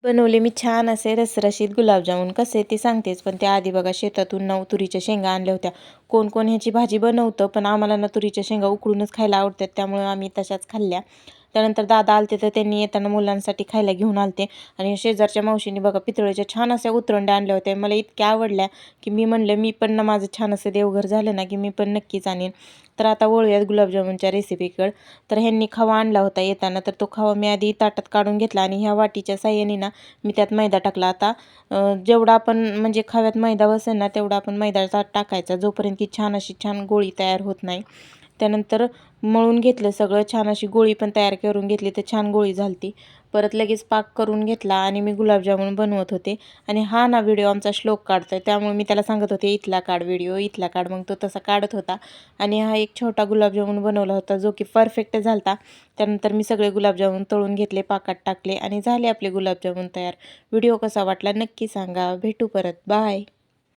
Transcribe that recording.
बनवले मी छान असे रसरशीत गुलाबजामुन. कसे ते सांगतेच, पण त्याआधी बघा शेतातून 9 तुरीच्या शेंगा आणल्या होत्या. कोण कोण ह्याची भाजी बनवतं, पण आम्हाला ना तुरीच्या शेंगा उकडूनच खायला आवडतात, त्यामुळे आम्ही तशाच खाल्ल्या. त्यानंतर दादा आलते तर त्यांनी येताना मुलांसाठी खायला घेऊन आलते. आणि शेजारच्या मावशीने बघा पितळेच्या छान अशा उतरंड्या आणल्या होत्या. मला इतक्या आवडल्या की मी म्हणलं मी पण ना माझं छान असं देवघर झालं ना की मी पण नक्कीच आणीन. तर आता वळूयात गुलाबजामुनच्या रेसिपीकडं. तर ह्यांनी खवा आणला होता येताना, तर तो खवा मी आधी ताटात काढून घेतला आणि ह्या वाटीच्या साहाय्याने ना मी त्यात मैदा टाकला. आता जेवढा आपण म्हणजे खव्यात मैदा बसेल ना तेवढा आपण मैदा टाकायचा, जोपर्यंत की छान गोळी तयार होत नाही. त्यानंतर मळून घेतलं सगळं, छान अशी गोळी पण तयार करून घेतली, तर छान गोळी झालती. परत लगेच पाक करून घेतला आणि मी गुलाबजामुन बनवत होते. आणि हा ना व्हिडिओ आमचा श्लोक काढतोय, त्यामुळे मी त्याला सांगत होते इथला काढ व्हिडिओ, इथला काढ. मग तो तसा काढत होता. आणि हा एक छोटा गुलाबजामुन बनवला होता जो की परफेक्ट झालता. त्यानंतर मी सगळे गुलाबजामुन तळून घेतले, पाकात टाकले आणि झाले आपले गुलाबजामुन तयार. व्हिडिओ कसा वाटला नक्की सांगा. भेटू परत. बाय.